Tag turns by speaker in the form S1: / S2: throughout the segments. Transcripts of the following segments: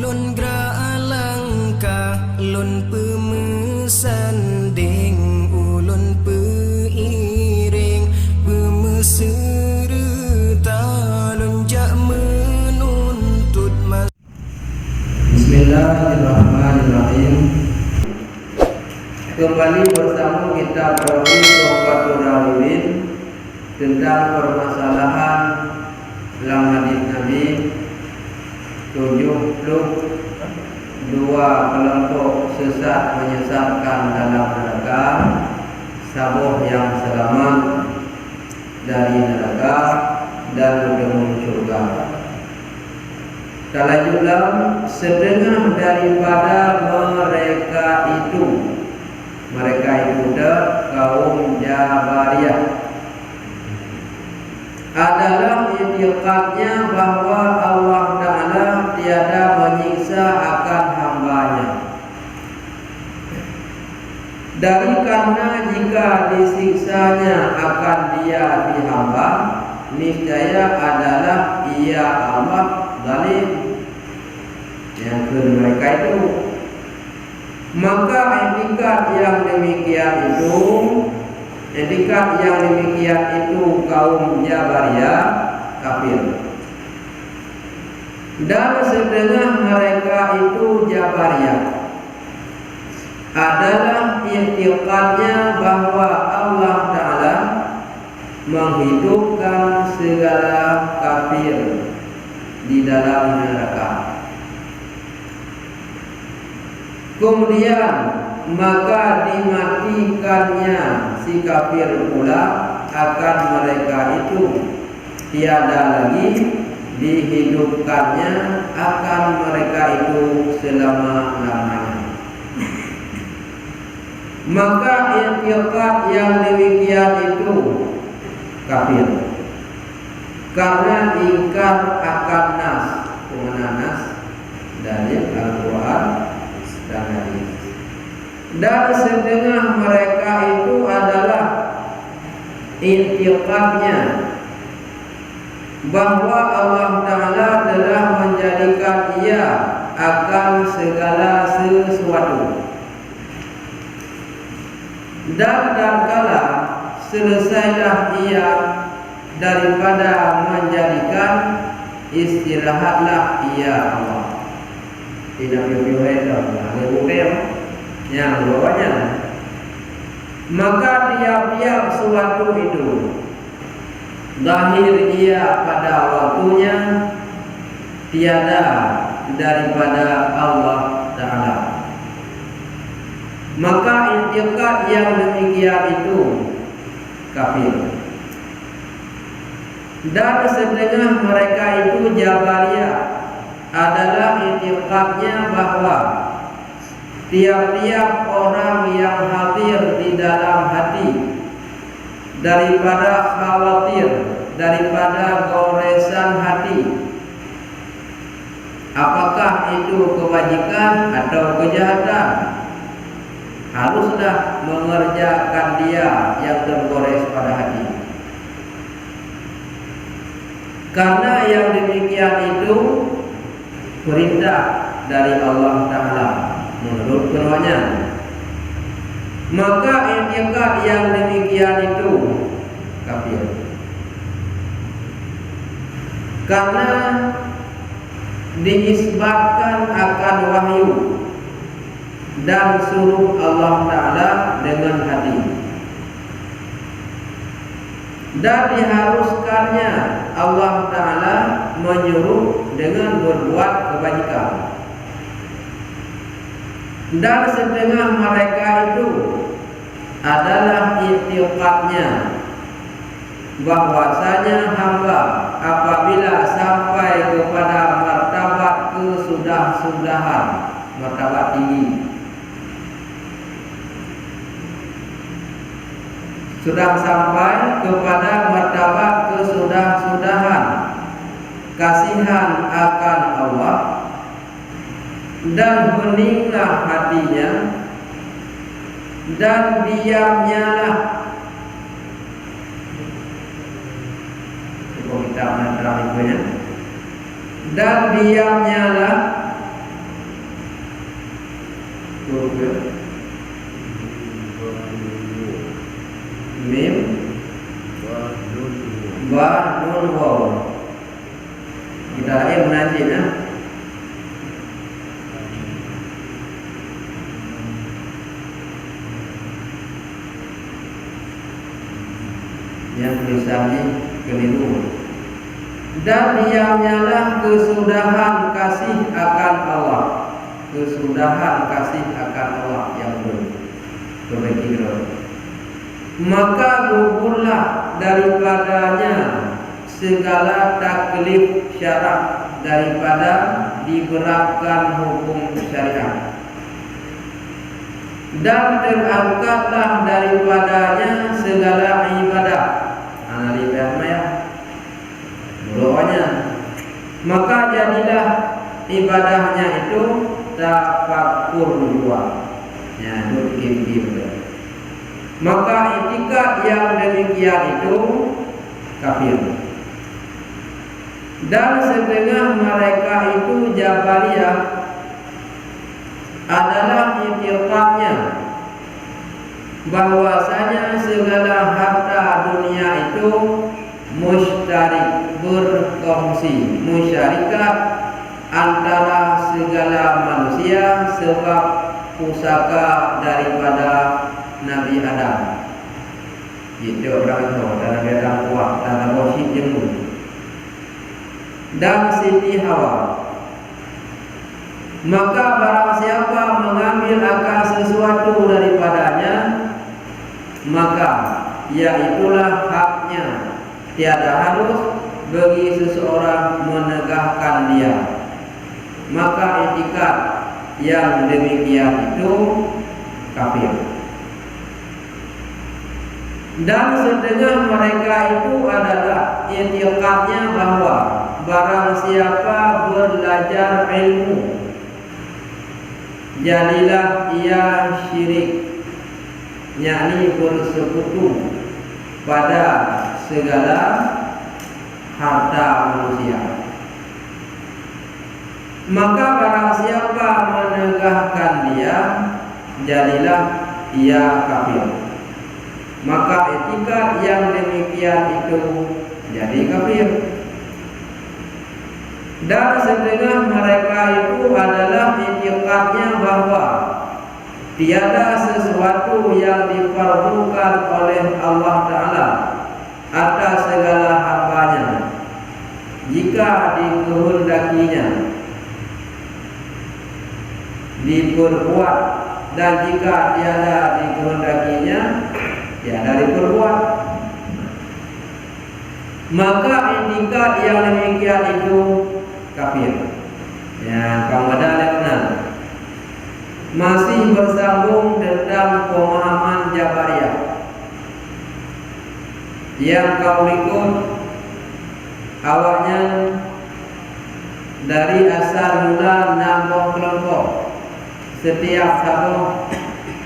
S1: lun gra langkah lun pemesanding ulun peiring pemeserta lun jak menuntut mas.
S2: Bismillahirrahmanirrahim. Kembali bersama kita Tauhid Tuhfatul Rawin tentang permasalahan dalam hadis Nabi 72 kelompok sesat menyesatkan dalam neraka, sabuh yang selamat dari neraka dan bertemu surga. Kalau juga setengah daripada mereka itu kaum Jabariyah adalah i'tiqadnya bahwa Allah Ta'ala tiada menyiksa akan hambanya. Dari karena jika disiksanya akan dia dihamba, niscaya adalah ia Allah zalim. Yang kedua mereka itu, maka etikat yang demikian itu kaum Jabariyah kafir. Dan setengah mereka itu Jabariyah adalah i'tiqadnya bahwa Allah Ta'ala menghidupkan segala kafir di dalam neraka. Kemudian maka dimatikannya si kafir pula akan mereka itu, tiada lagi dihidupkannya akan mereka itu selama-lamanya. Maka i'tiqad yang demikian itu kafir, karena ingkar akan nas. Kemana nas? Dari Al-Quran dan hadis. Dan setengah mereka itu adalah i'tiqadnya bahwa Allah Ta'ala telah menjadikan ia akan segala sesuatu, dan kala selesailah ia daripada menjadikan, istirahatlah ia Allah. Tidak yang bawahnya. Maka tiap-tiap suatu itu lahir ia pada waktunya, tiada daripada Allah Ta'ala. Maka i'tiqad yang demikian itu kafir. Dan setengah mereka itu Jabariyah adalah i'tiqadnya bahwa tiap-tiap orang yang hadir di dalam hati daripada khawatir, daripada goresan hati, apakah itu kebajikan atau kejahatan, haruslah mengerjakan dia yang tergores pada hati. Karena yang demikian itu perintah dari Allah Ta'ala menurut firman-Nya. Maka i'tiqad yang demikian itu kafir, karena diisbatkan akan wahyu dan suruh Allah Ta'ala dengan hati, dan diharuskannya Allah Ta'ala menyuruh dengan berbuat kebajikan. Dan setengah mereka itu adalah i'tiqadnya bahwasanya hamba apabila sampai kepada martabat kesudah-sudahan, martabat tinggi, sudah sampai kepada martabat kesudah-sudahan, kasihan akan Allah, dan heninglah hatinya, dan diamnya lah. Dan diamnya lah huruf ya. Mim, ba, nun, waw. Kita lagi menanti ya. Yang tulisannya keliru. Dan diamnyalah kesudahan kasih akan Allah. Kesudahan kasih akan Allah yang berbaiki. Maka gugurlah daripadanya segala taklif syarak, daripada diberatkan hukum syariat. Dan terangkatlah daripadanya segala ibadah. Analibahnya doanya. Maka jadilah ibadahnya itu tafakkur dua. Ya, berpikir. Maka itikad yang demikian itu kafir. Dan setengah mereka itu Jabariyah adalah itikadnya bahwasanya segala harta dunia itu musyarik, berkongsi, musyarikat antara segala manusia sebab pusaka daripada Nabi Adam. Itu orang itu dan Nabi Adam kuat dan Nabi jemu dan Siti Hawa. Maka barang siapa mengambil akan sesuatu daripadanya, maka iaitulah haknya. Tiada harus bagi seseorang menegakkan dia. Maka itikad yang demikian itu kafir. Dan setengah mereka itu adalah itikadnya bahwa barang siapa belajar ilmu, jadilah ia syirik, yakni bersekutu pada segala harta manusia. Maka barang siapa menegakkan dia, jadilah ia kafir. Maka etika yang demikian itu jadi kafir. Dan setengah mereka itu adalah etikanya bahwa tiada sesuatu yang difardukan oleh Allah Ta'ala atas segala hambanya jika dikehendakinya diperbuat, dan jika tiada dikehendakinya tiada diperbuat. Maka etikat yang demikian itu kafir. Ya, kamu masih bersambung tentang pemahaman Jabariyah yang kau ikut awalnya dari asal mula 6 kelompok. Setiap satu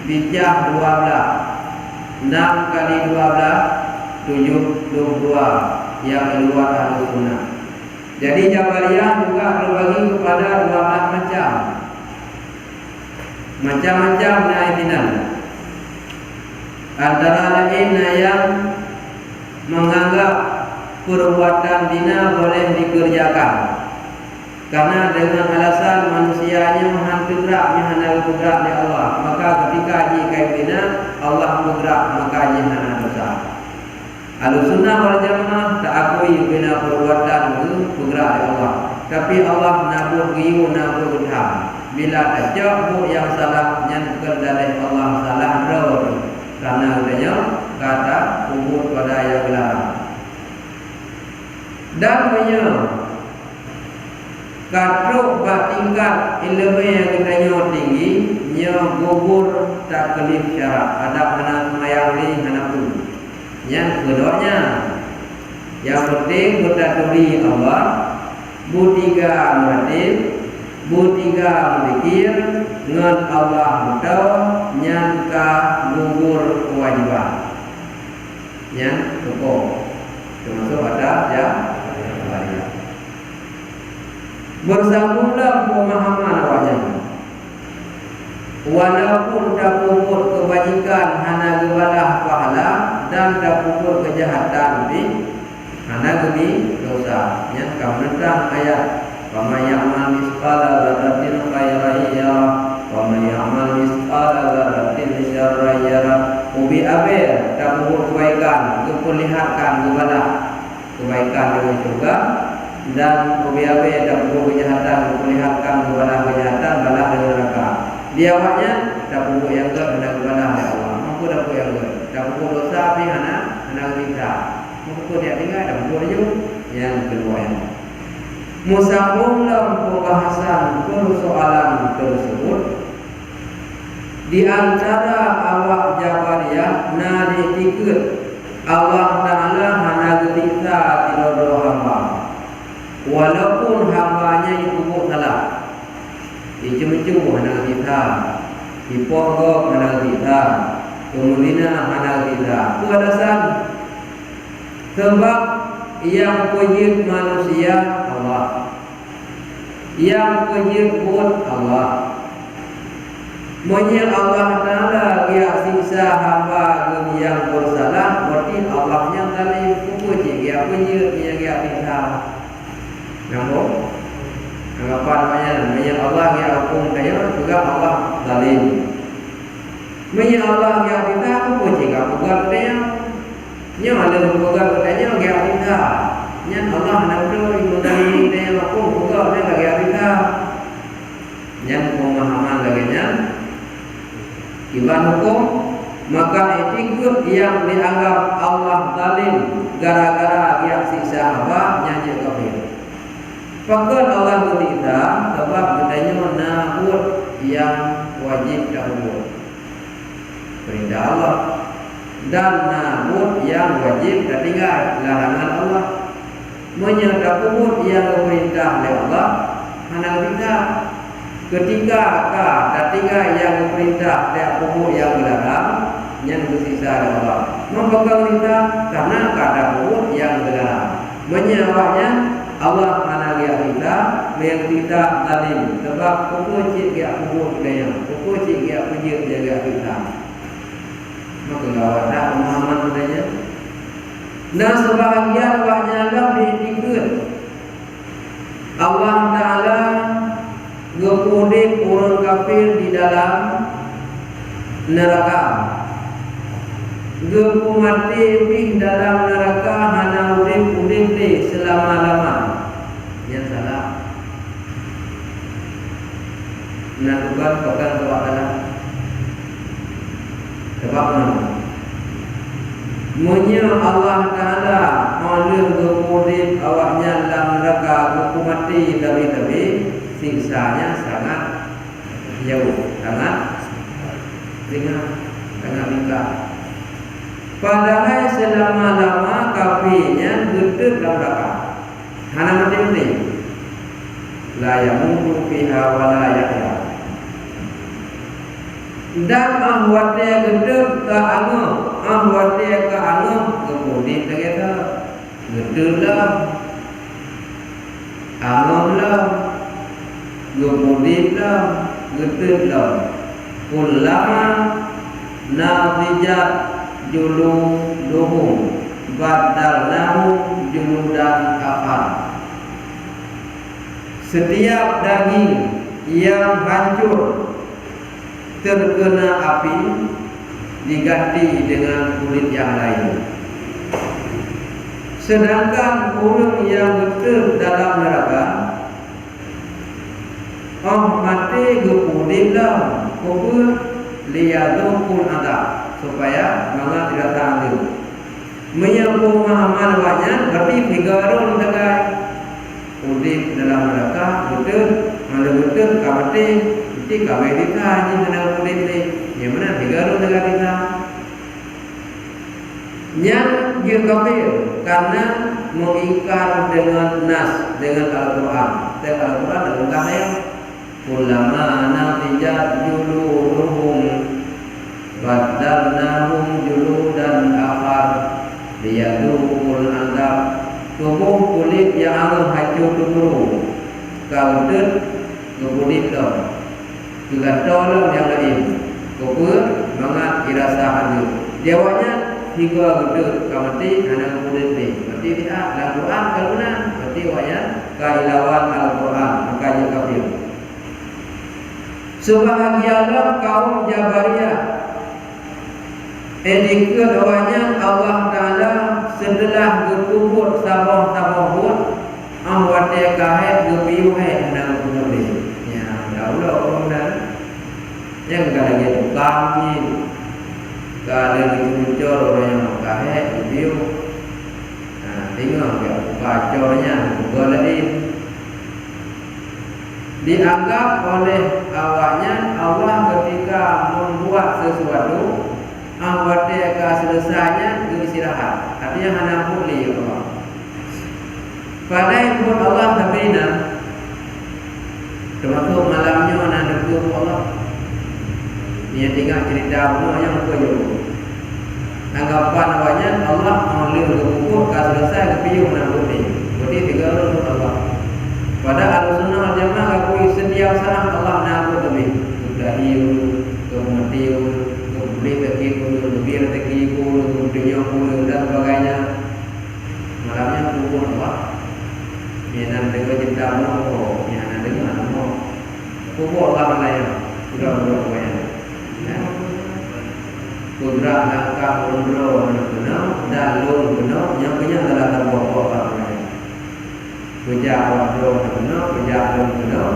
S2: bijah 12. 6 kali 12 72 yang keluar Ahlus Sunnah. Jadi Jabariyah juga berbagi kepada 12 macam. Macam-macam keyakinan. Antara lain yang menganggap perbuatan zina boleh dikerjakan karena dengan alasan manusianya menghantu geraknya hendak bergerak di Allah. Maka ketika jika zina Allah bergerak, maka jihana dosa. Ahlussunnah wal Jamaah tak akui bina perbuatan itu bergerak di Allah, tapi Allah nabuh giyu nabuh ilham. Bila tajak bu yang salah nyanyikan dari Allah salah roh, karena adanya kata kubur pada yang dilarang. Dan punya katruk tingkat ilmu yang katanya tinggi, nya kubur tak kelip syarat. Ada anak semayang ni anak pun. Yang keduanya, yang penting bertaturi Allah, butiga muratin, butiga memikir, ngan Allah mutau, nyangka gugur kewajiban. Yang pokok, termasuk ada ya. Bersambunglah pemahaman awalnya. Walau dapur kebajikan hana gebalah pahala dan dapur kejahatan di hana gedi dosa. Nya kamunang ayat wa may ya'mal misqala dzarratin khairan yarah wa may ya'mal misqala dzarratin syarran yarah. Ubi abe dapur kebaikan diperlihatkan kepada kebaikan dengan surga, dan ubi abe dapur kejahatan diperlihatkan kepada kejahatan balas dengan neraka. Dia awaknya dapur yang ke hendak kepada Allah. Mampu dapur yang ke dapur dosa api hendak kita. Mampu dia tinggal dapur yang kedua yang musambung dalam pembahasan persoalan tersebut. Di antara awak Jabariyah nadi tikut Allah Ta'ala hana kita tidodo hamba, walaupun hambanya itu salah, dicemucu hana kita, dipogok hana kita, kemudian hana kita. Itu alasan sebab yang wajib manusia Allah, yang wajib pun Allah. Menye Allah Ta'ala dia siksa hamba yang bersalah, berarti Allah yang tadi puji dia puji dia siksa. Nampak? Apa namanya? Menye Allah dia hukum dia juga Allah zalim. Menye Allah dia kita puji dia pegang dia. Nya ada pegang dia dia kita. Nya Allah nak beri mendalim dia hukum pegang dia kita. Yang pemahaman lagi nya Iban hukum, maka etikut yang dianggap Allah zalim gara-gara dia siksa hamba nyanyi kafir. Fakir Allah kita sebab katanya nabut yang wajib dahulu perintah Allah, dan nabut yang wajib tertinggal larangan Allah. Menyertabut yang perintah oleh Allah anak kita. Ketika ketiga yang perintah dan umur yang dilarang yang bersisa oleh Allah mempegang kita karena kada umur yang dilarang. Menyawanya Allah anagia kita yang kita zalim sebab pukul cik dia umur dia, pukul cik dia pujir jaga kita. Maka gawat pemahaman adanya. Nah sebahagian banyak diikut Allah Ta'ala ngepudik orang kafir di dalam neraka, gepu mati di dalam neraka hana urip di selama-lama. Yang salah menentukan pegang kebakaran sebab nama Munya Allah Ta'ala maulur gepudik awaknya dalam neraka gepu mati tapi siksanya sangat jauh, sangat ringan, sangat ringkas. Padahal selama-lama kafirnya gedeg dalam neraka. Hana mati-mati. La yamutu fiha wa la yahya. Dan ahwatnya gedeg ke angin, ahwatnya ke angin, kemudian ternyata gedeg lah, angin lah, kemudian lah, gedeg lah. Ulama nadijat juluduhum badalnahum juludan akhar. Setiap daging yang hancur terkena api diganti dengan kulit yang lain. Sedangkan orang yang betul dalam neraka mati gepudiklah kubur liyadukul adab supaya manga tidak tanggung. Menyambung pemahaman banyak berarti figarun dengan udip dalam neraka betul, mana betul kamati mesti kawai kita ni dengan udip ni. Yang mana figarun dengan kita? Yang dia kafir karena mengingkar dengan nas, dengan Al-Quran. Dan Al-Quran dalam kata ulama natijat juluduhum badalnahum juludan akhar liyadukul azab. Tubuh kulit yang akan hancur dulu kaudet kulit dah juga tolong yang lain Kupur mangat irasa ada. Dia awaknya hingga gedut kamati anak murid ni. Berarti dia Al-Quran kalunan. Berarti awaknya kailawan Al-Quran makanya kafir. Sebahagianlah kaum Jabariyah. Edikut awaknya Allah Ta'ala setelah gekubur sabah-sabah pun awaknya kahet gebiuhe anak murid. Ya, daulah orang dah. Yang kalau lagi tukang ni, kalau lagi muncul orang yang kahet gebiu. Tengok dia bacornya golain. Dianggap oleh awaknya Allah ketika membuat sesuatu awaknya ke selesainya beristirahat. Artinya hanya pulih Allah. Padahal pun Allah tabrina. Termasuk malamnya nak duduk Allah. Dia tengok cerita apa yang berjuru. Anggapan awaknya Allah mengalir ke pukul ke selesai ke piyuh nak putih. Putih tiga orang Allah. Pada Ahlussunnah wal Jamaah akui setiap saat Allah nak lebih. Dahiu, kemudian beli rezeki pun, lebih rezeki pun, dunia pun dan sebagainya. Malamnya pukul Allah. Dia nak dengar cerita apa? Dia nak dengar apa? Pukul Allah malaya. Sudah berapa? Kudrat langkah mundur benar dan lur benar yang punya adalah terbawa orang. Kerja waktu benar, kerja benar,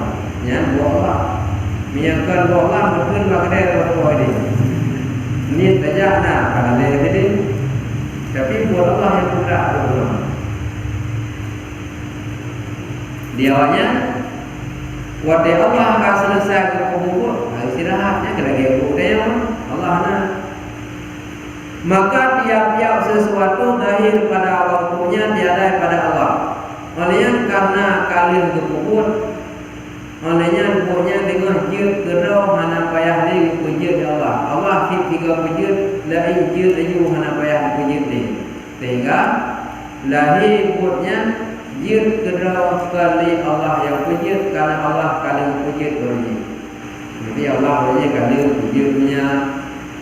S2: yang buat misalkan buat betul maknanya apa ini? Ini saja nak kalau ini, tapi buat Allah yang kudrat benar. Dia awalnya, waktu Allah akan selesai ke kubur, istirahatnya kalau dia kubur Allah nak. Maka tiap-tiap sesuatu lahir pada waktunya tiada pada Allah. Olehnya karena kalian berkubur, olehnya buatnya dengan jid gerau hana payah di pujud Allah. Allah hit tiga pujud, lain jid ayu hana payah pujud ni. Sehingga lahir buatnya jid gerau sekali Allah yang pujud karena Allah kalian pujud berjid. Jadi Allah boleh kalian pujudnya.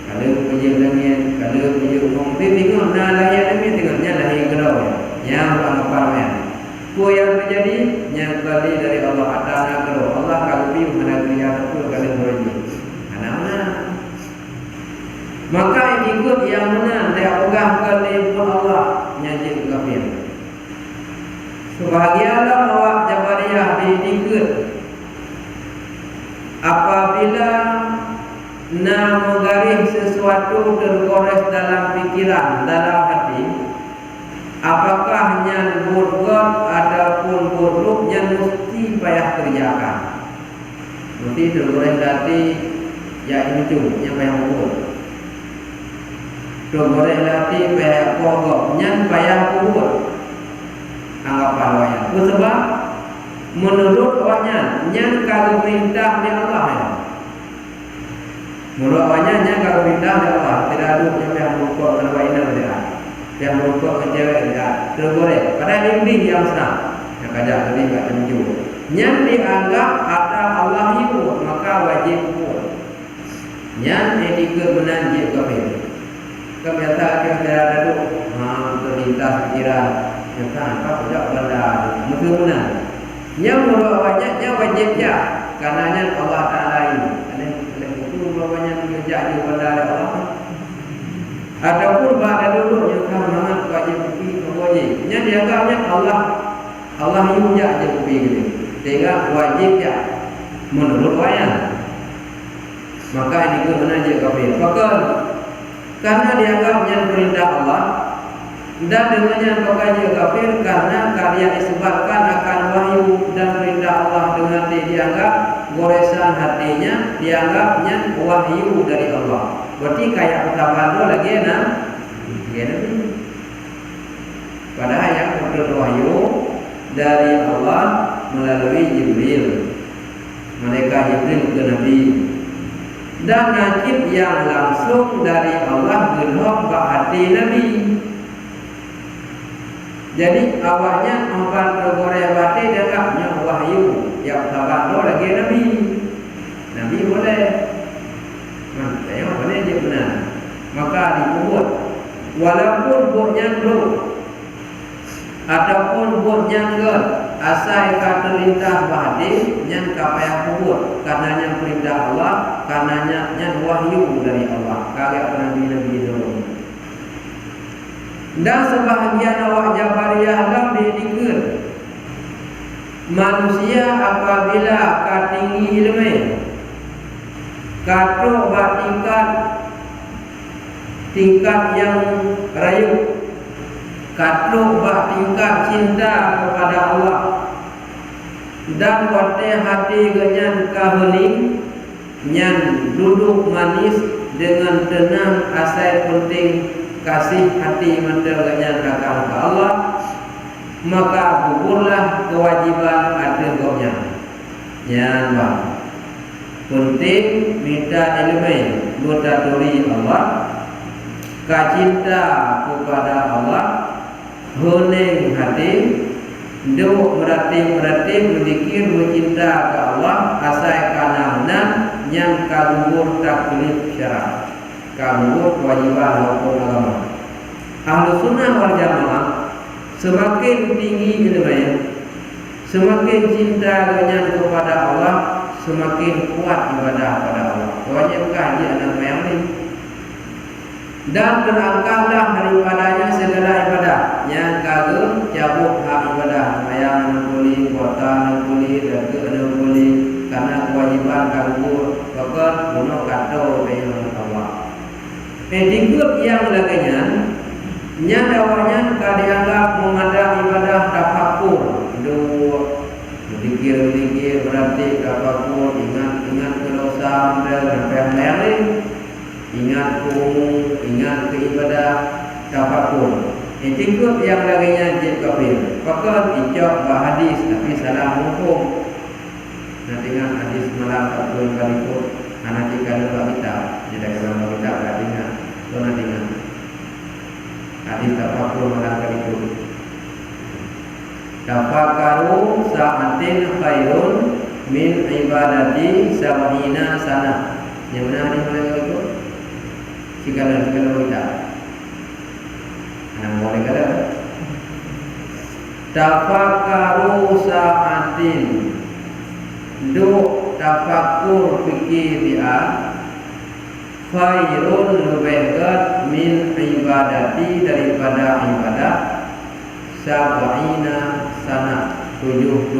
S2: Kalau punya langit, kalau punya umum, tengok nak lahir langit, tengoknya lahir gerau yang beranggapan Kau yang terjadi, yang kali dari Allah Ta'ala gerau. Allah kalau piu mana kerja satu kali berjaya. Anak-anak. Maka ikut yang mana dia pegang kali pun Allah nyajik kafir. Sebahagianlah awak Jabariyah diikut apabila nak menggaris sesuatu tergores dalam fikiran, dalam hati, apakah yang buruk ataupun buruk yang mesti payah kerjakan. Mesti tergores hati, ya ini tu yang payah buruk. Tergores hati payah pokok, yang payah buruk. Anggapan wayang. Sebab menurut wayang, yang kalau perintah dari Allah ya. Menurut awalnya kalau pindah dia apa? Tidak ada yang merukuk dan wainah dia. Yang merukuk ke cewek dia. Tergoreng. Padahal ini yang senang. Yang kajak tadi tak tunjuk. Yang dianggap ada Allah itu maka wajib pun. Yang etika menanjik kafir. Kebiasaan kita ada duduk. Terlintas pikiran. Yang apa pula benda. Mesti benar. Yang menurut awalnya yang wajib ya. Karenanya Allah Ta'ala ini. Bawanya menjadi pada Allah. Ataupun pada dulu yang kamu wajib pergi wajib. Yang dianggapnya Allah itu je pergi gitu. Sehingga wajib ya menurut wayang. Maka ini kena je kafir. Fakal karena dianggapnya perintah Allah dan dengannya bekerja kafir karena karya disebabkan akan wahyu dan perintah Allah dengan dianggap goresan hatinya dianggapnya wahyu dari Allah. Berarti kayak ucapan lagi enak. Padahal yang betul wahyu dari Allah melalui Jibril. Malaikat Jibril ke Nabi. Dan najib yang langsung dari Allah gerhok ke hati Nabi. Jadi awalnya empat bergoreng hati dianggapnya wahyu. Yang sahabat tu lagi Nabi boleh. Saya dikubur. Walaupun buatnya belum ataupun buatnya enggak, asal kata perintah bahadi yang kapaya kubur, karenanya perintah Allah, karenanya yang wahyu dari Allah. Kagak nabi-nabi dulu. Dan sebahagian awak Jabariyah lam didikir manusia apabila katinggi ilmu kato tingkat yang rayu, kato tingkat cinta kepada Allah, dan wate hati genyan kahening nyan duduk manis dengan tenang asai penting kasih hati mata genyan akan ke Allah, maka gugurlah kewajiban ada goknya. Nyan bang penting minta ilmu bertaturi Allah, kacinta kepada Allah, hening hati, duk berarti berzikir bercinta ke Allah, asai karena yang kagugur taklif syarat, kagugur kewajiban hukum agama. Ahlus sunnah wal jamaah semakin tinggi ilmunya, semakin cinta dengan kepada Allah, semakin kuat ibadah pada Allah. Wajib kaji anak yang ini. Dan terangkatlah daripadanya segala ibadah yang kagum cabut hak ibadah mayang nukuli, kota nukuli, dan ke nukuli, karena kewajiban kagum bahkan bunuh kato dengan Allah. Dikut yang lainnya nyadawanya dianggap memadai ibadah tafakur. Dua Dikir berarti tafakur, ingat kedosa dan yang lain, ingat ke ibadah tafakur. Ikut yang lainnya jid kafir. Pakat ijab hadis tapi salah hukum. Nanti ingat hadis malam 40 kali pun anak jika ada kita tidak kalau kita berarti ingat. So nanti ingat hadis tafakur malam kali pun. Tafakaru sa'atin khairun min ibadati sab'ina sana. Yang mana hadis malam itu? Jika kita yang boleh kata tafakaru sa'atin, do tafakur fikir dia khairun lebih baik min ibadati daripada ibadah sab'ina sana 70.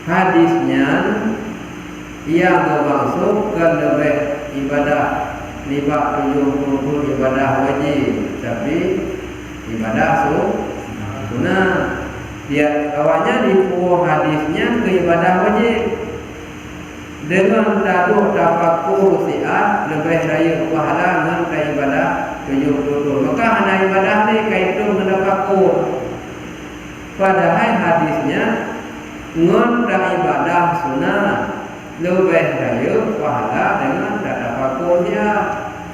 S2: Hadisnya ia bermaksud lebih ibadah libat 70 ibadah wajib, tapi ibadah sunnah. Dia awalnya di hadisnya ke ibadah wajib dengan taduh tafakur siat lebih raya pahala dengan ke ibadah 70. Maka hanya ibadah ni kaitu dengan tafakur. Padahal hadisnya ngon ibadah sunnah lebih raya pahala dengan tafakurnya.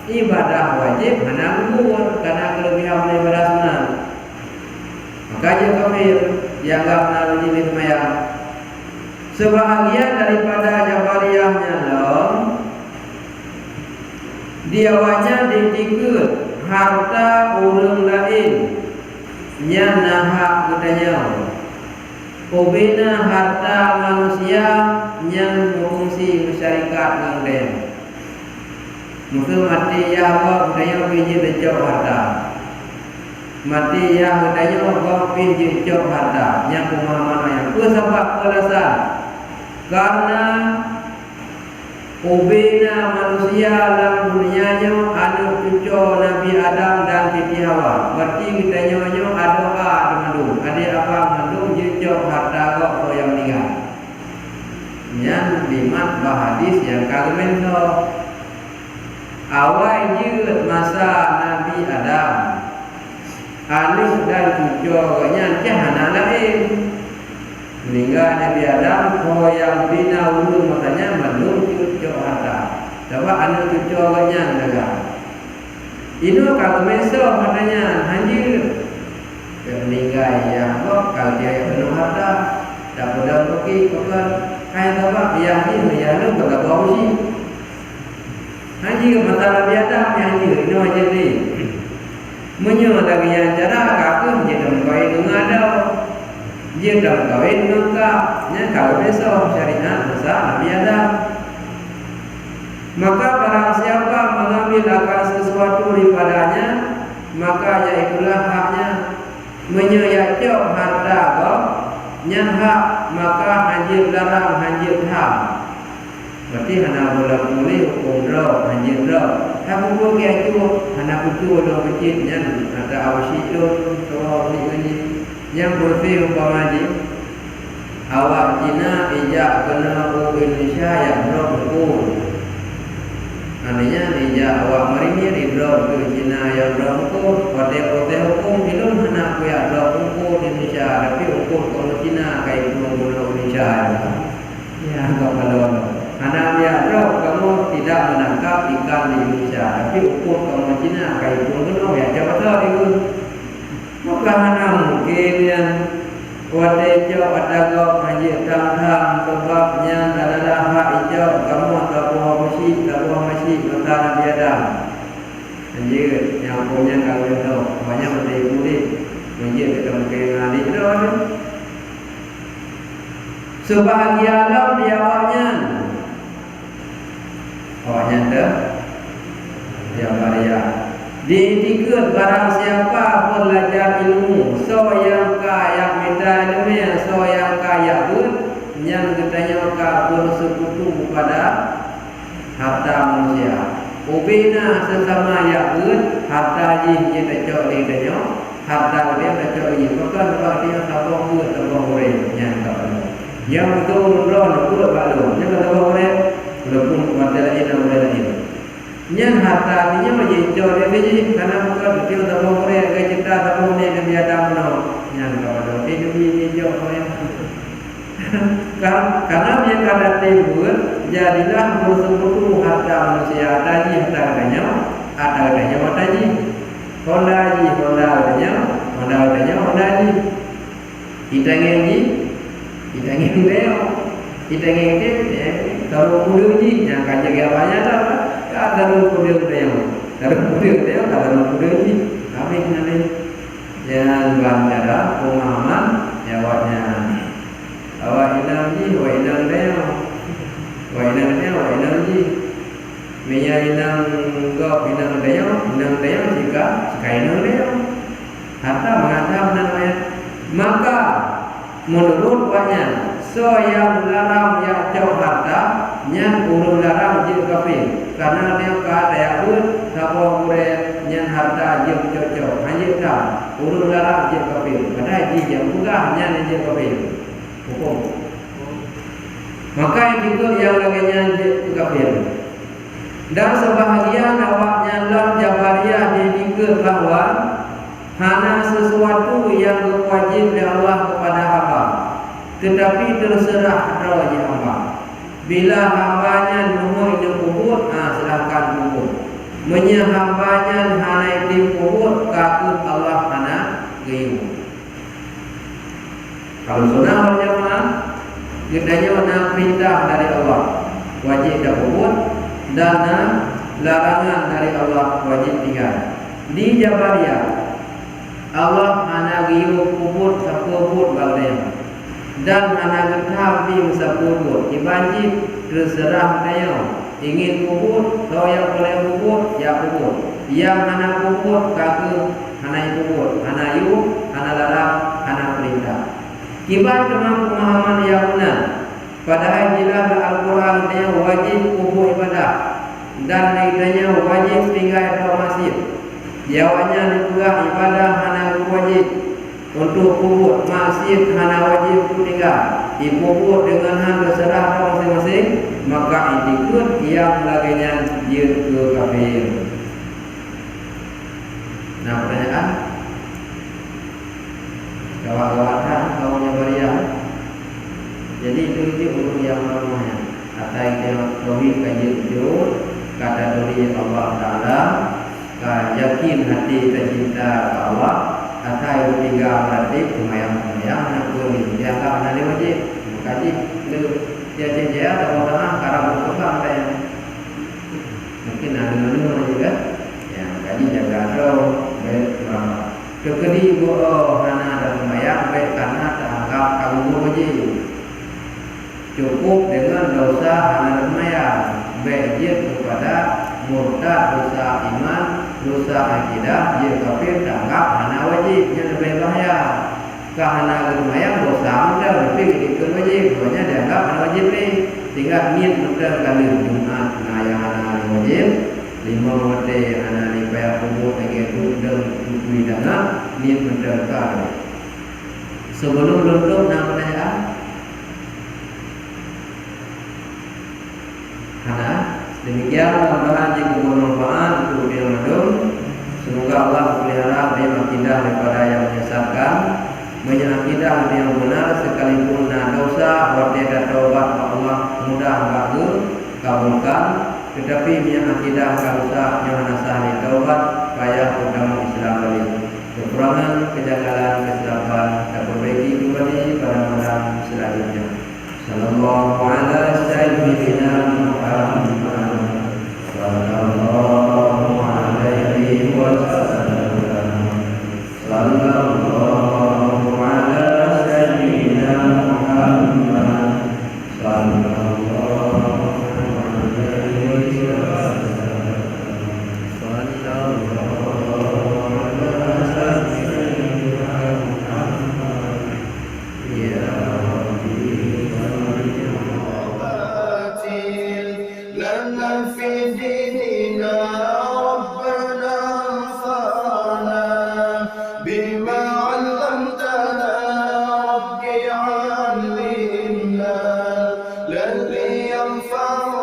S2: Ibadah wajib hanya gugur karena kelebihan ibadah sunnah. Maka dia kafir, dianggap wajib itu maya. Sebahagian daripada Jabariyahnya loh, dia wajah dikikut harta orang lain yang nahak katanya. Ubina harta manusia yang berfungsi masyarakat dengan dia. Mungkin mati ya apa katanya pinjam becok harta. Mati ya katanya apa pinjam becok harta. Yang pemahaman yang sebab alasan karena ubina manusia dalam dunianya ada cucu Nabi Adam dan Siti Hawa. Berarti kita nyonya ada apa mengandung, ada apa mengandung cucu harta kok yang meninggal. Yang limat bahadis yang kagum tu. Awal je masa Nabi Adam, anak dan cucunya jangan lain. Meninggal Nabi Adam, kau yang bina ulun makanya belum cucu harta. Dapat anak cucunya negara. Ini kalau mesok makanya hanya meninggal yang kok kalau dia penuh harta, dapat dalam koki, kapan kayak apa? Yang ini yang lu berapa sih? Haji ke masalah biadab yang haji ini wajib ni. Menyo lagi yang cara kakak dia dalam kawin dengan ada. Dia dalam kawin dengan kak. Nya kalau besok syariat masalah biadab. Maka barang siapa mengambil akan sesuatu daripadanya, maka iaitulah haknya. Menyayacok harta kau hak, maka hajir larang hajir hak. Berarti hana boleh boleh hukum draw hajir draw. Aku pun kaya tu hana kutu do kecil yang ada awasi tu kalau ni yang berfirman umpama dia awak Cina ijak kena Indonesia yang draw hukum. Artinya dia awak marini di draw ke Cina yang draw hukum, pada hukum belum hana kuya draw hukum di Indonesia, tapi hukum kalau Cina kayak hukum Indonesia ya enggak balon. Hana dia draw kamu tidak menangkap ikan di Indonesia, tapi hukum kamu Cina kayak hukum ya coba tahu itu. Maka hana mungkin yang wadai jauh ada kau haji tam-tam sebabnya adalah hak hijau kamu tabuh masih mata Nabi Adam. Haji yang punya kalau itu banyak berdaya murid haji kita mungkin ngali itu ada. Sebahagialah dia awaknya ada dia baria. Diikut barang siapa belajar ilmu, so yang kaya minta ilmu, so yang kaya pun yang katanya ka bersekutu kepada harta manusia. Ubina sesama ya pun harta ji kita cok ni katanya, harta dia tak cok ji. Bukan sebab dia sabong pun sabong orang yang tak ada. Yang itu menurut pun balu, yang sabong orang walaupun kepada lain dan orang lain. Nyan harta ninya menjadi jauh dia biji karena bukan betul tabung mereka ke cipta tabung ni demi ada mano nyan kalau dia demi jauh orang karena dia kada timbul jadilah bersekutu harta manusia tadi harta katanya mataji honda ji kita ngeng dia kalau mudah ji yang kaji banyak dah dalam kudir dia dalam kudir ni kami nanti jangan bandara pemahaman jawabnya awak inang ji meya inang go inang dia jika inang dia harta mengadap namanya maka menurut wanya so yang larang yang jauh harta yang urung larang jil kafir karena dia kata ya pun siapa boleh yang harta jil cocok hanya tak urung larang jil kafir padahal jil yang bukan yang jil kafir hukum maka yang itu yang laginya jil kafir dan sebahagian awaknya dalam Jabariyah didikir bahawa hana sesuatu yang berwajib dari Allah kepada hamba tetapi terserah wajib hamba. Bila hambanya nuhui di kubur, silahkan kubur. Menya hambanya hanai di kubur, kakut Allah hana gayung. Kalau sunnah berjamaah, kitanya mana perintah dari Allah wajib dah kubur dan larangan dari Allah wajib tinggal. Di Jabariyah Allah hana gayung kubur sakubur bagaian. Dan anak kami musafir dibanjir terserah dia ingin kubur atau yang boleh kubur ya kubur yang anak kubur kaki anak kubur anak ibu anak larang anak perintah kibat dengan pemahaman yang benar padahal jelas Al-Quran dia wajib kubur ibadah dan lainnya wajib tinggal di masjid jawabnya dibuat ibadah anak wajib untuk kubur masjid hana wajib tinggal dikubur dengan hal terserah masing-masing maka ikut yang laginya dia ke kafir. Nah pertanyaan kawan-kawan kaum Jabariyah jadi itu untuk yang namanya kata itu tauhid kaji jujur kata tauhid Allah Ta'ala yakin hati tercinta ke Allah kata ibu tiga berarti lumayan nak kuning dia tak ada wajib kaji lu dia cenja atau tengah karena berkembang ada yang mungkin mungkin ada juga. Ya, makanya jaga dong. Kekedi boh hana dan mayat baik karena terangkap kamu wajib. Cukup dengan dosa hana dan mayat baik dia kepada murtad, dosa iman, dosa akidah, dia kafir terangkap hana wajib yang lebih bahaya. Kahana dan mayat dosa mudah lebih ketika wajib, banyak dianggap hana wajib ni. Sehingga niat mudah kali Jumat naya hana wajib. 5 mati anak ni payah kubur lagi tu dan tukui dana ni menderka. Sebelum lulus nak pertanyaan? Hana demikian mudah-mudahan jika bermanfaat untuk yang madum. Semoga Allah pelihara dari akidah daripada yang menyesatkan, menyakidah yang benar sekalipun nak dosa waktu ada taubat Allah mudah bagus kabulkan. Tetapi minyak akidah kausa yang nasah di taubat payah utama Islam balik. Kekurangan, kejanggalan, kesilapan diperbaiki kembali pada malam selanjutnya. Sallallahu ala sayyidina Muhammad sallallahu alaihi wasallam. Sallallahu ala sayyidina Muhammad sallallahu
S1: علمنا للي ينفع